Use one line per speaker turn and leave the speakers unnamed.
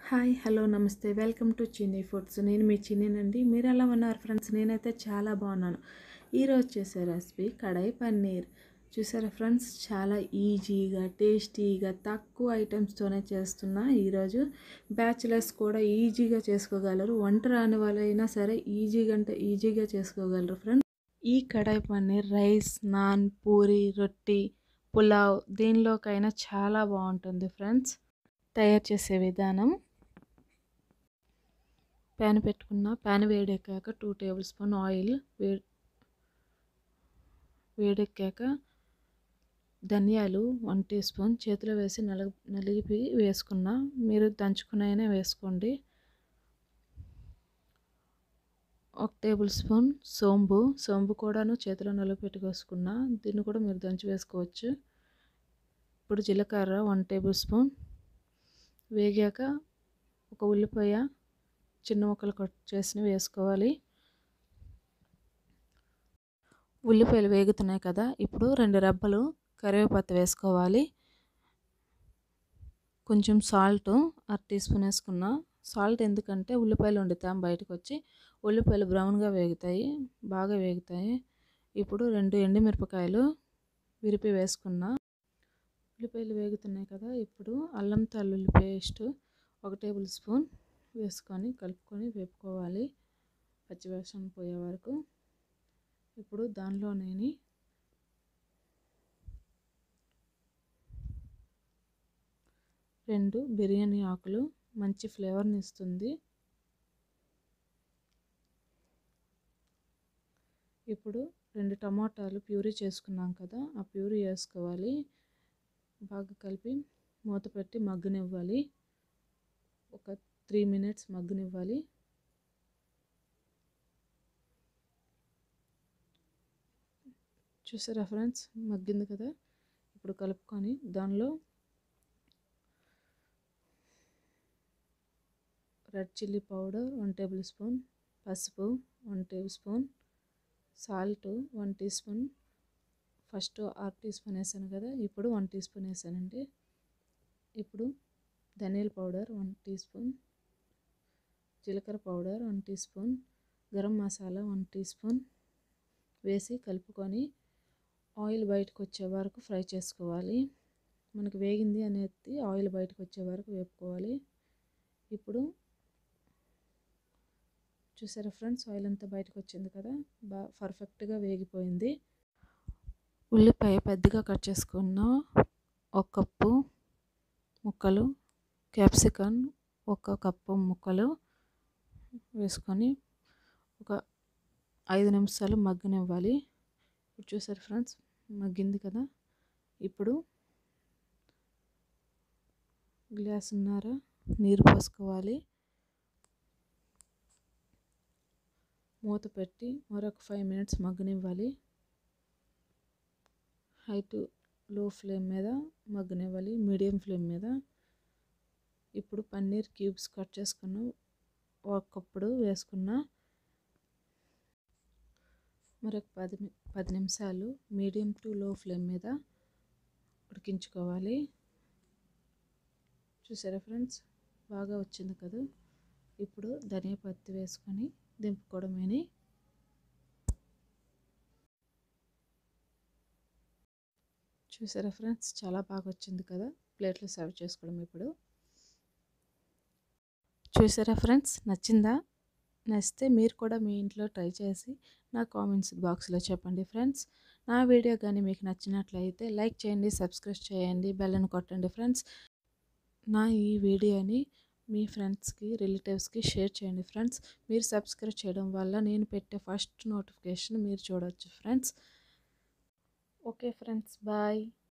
Hi hello నమస్తే welcome to చిన్ని foods. నేను మీ చిన్నినండి. మీరు ఎలా ఉన్నారు ఫ్రెండ్స్? నేనైతే చాలా బాగున్నాను. ఈరోజు చేసే రెసిపీ కడాయి పన్నీర్. చూసారా ఫ్రెండ్స్, చాలా ఈజీగా టేస్టీగా తక్కువ ఐటమ్స్తోనే చేస్తున్నా. ఈరోజు బ్యాచిలర్స్ కూడా ఈజీగా చేసుకోగలరు. వంట రాని వాళ్ళైనా సరే ఈజీగా అంటే ఈజీగా చేసుకోగలరు ఫ్రెండ్స్. ఈ కడాయి పన్నీర్ రైస్, నాన్, పూరి, రొట్టి, పులావ్ దేనిలోకైనా చాలా బాగుంటుంది ఫ్రెండ్స్. తయారు చేసే విధానం: ప్యాన్ పెట్టుకున్న, ప్యాన్ వేడెక్కాక 2 టేబుల్ స్పూన్ ఆయిల్ వేడెక్కాక ధనియాలు 1 టీ స్పూన్ చేతిలో వేసి నలిపి వేసుకున్న. మీరు దంచుకునైనా వేసుకోండి. 1 టేబుల్ స్పూన్ సోంపు కూడాను చేతిలో నలిపి పెట్టి వేసుకున్న. దీన్ని కూడా మీరు దంచి వేసుకోవచ్చు. ఇప్పుడు జీలకర్ర 1 టేబుల్ స్పూన్ వేగాక ఒక ఉల్లిపాయ చిన్న ముక్కలు కట్ చేసి వేసుకోవాలి. ఉల్లిపాయలు వేగుతున్నాయి కదా, ఇప్పుడు 2 రెబ్బలు కరివేపాకు వేసుకోవాలి. కొంచెం సాల్ట్ 1/2 టీ స్పూన్ వేసుకున్న. సాల్ట్ ఎందుకంటే ఉల్లిపాయలు వండుతాం బయటకు వచ్చి ఉల్లిపాయలు బ్రౌన్గా వేగుతాయి, బాగా వేగుతాయి. ఇప్పుడు 2 ఎండుమిరపకాయలు విరిపి వేసుకున్న. ఉల్లిపాయలు వేగుతున్నాయి కదా, ఇప్పుడు అల్లం వెల్లుల్లి పేస్ట్ 1 టేబుల్ స్పూన్ వేసుకొని కలుపుకొని వేపుకోవాలి పచ్చివాసన పోయే వరకు. ఇప్పుడు దానిలోనే 2 బిర్యానీ ఆకులు మంచి ఫ్లేవర్ని ఇస్తుంది. ఇప్పుడు 2 టమాటాలు ప్యూరీ చేసుకున్నాం కదా, ఆ ప్యూరీ వేసుకోవాలి. బాగా కలిపి మూత పెట్టి మగ్గనివ్వాలి. ఒక 3 మినిట్స్ మగ్గనివ్వాలి. చూసారా ఫ్రెండ్స్, మగ్గింది కదా. ఇప్పుడు కలుపుకొని దానిలో red chilli powder 1 tablespoon, పసుపు 1 tablespoon, salt 1 teaspoon. First 1/2 teaspoon వేసాను కదా, ఇప్పుడు 1 టీ స్పూన్ వేసానండి. ఇప్పుడు ధనియాల పౌడర్ 1 టీ స్పూన్, జీలకర్ర powder 1 teaspoon, garam masala 1 teaspoon వేసి కలుపుకొని ఆయిల్ బయటకు వచ్చే వరకు ఫ్రై చేసుకోవాలి. మనకు వేగింది అనేది ఆయిల్ బయటకు వచ్చే వరకు వేపుకోవాలి. ఇప్పుడు చూసారా ఫ్రెండ్స్, ఆయిల్ అంతా బయటకు వచ్చింది కదా, బాగా పర్ఫెక్ట్గా వేగిపోయింది. ఉల్లిపాయ పెద్దగా కట్ చేసుకున్న 1 కప్పు ముక్కలు, క్యాప్సికమ్ 1 కప్పు ముక్కలు వేసుకొని ఒక 5 నిమిషాలు మగ్గనివ్వాలి. ఇప్పుడు చూసారు ఫ్రెండ్స్, మగ్గింది కదా. ఇప్పుడు గ్లాసున్నర నీరు పోసుకోవాలి. మూత పెట్టి మరొక 5 మినిట్స్ మగ్గనివ్వాలి. హై టు లో ఫ్లేమ్ మీద మగ్గనివ్వాలి, మీడియం ఫ్లేమ్ మీద. ఇప్పుడు పన్నీర్ క్యూబ్స్ కట్ చేసుకున్న 1 కప్పుడు వేసుకున్న. మరొక 10 నిమిషాలు మీడియం టు లో ఫ్లేమ్ మీద ఉడికించుకోవాలి. చూసారా ఫ్రెండ్స్, బాగా వచ్చింది కదా. ఇప్పుడు ధనియా పత్తి వేసుకొని దింపుకోవడమేని. చూసారా ఫ్రెండ్స్, చాలా బాగా వచ్చింది కదా. ప్లేట్లో సర్వ్ చేసుకోవడం. ఇప్పుడు చూసారా ఫ్రెండ్స్, నచ్చిందా? నచ్చితే మీరు కూడా మీ ఇంట్లో ట్రై చేసి నా కామెంట్స్ బాక్స్లో చెప్పండి ఫ్రెండ్స్. నా వీడియో కానీ మీకు నచ్చినట్లయితే లైక్ చేయండి, సబ్స్క్రైబ్ చేయండి, బెల్లను కొట్టండి ఫ్రెండ్స్. నా ఈ వీడియోని మీ ఫ్రెండ్స్కి, రిలేటివ్స్కి షేర్ చేయండి ఫ్రెండ్స్. మీరు సబ్స్క్రైబ్ చేయడం వల్ల నేను పెట్టే ఫస్ట్ నోటిఫికేషన్ మీరు చూడవచ్చు ఫ్రెండ్స్. Okay friends, bye.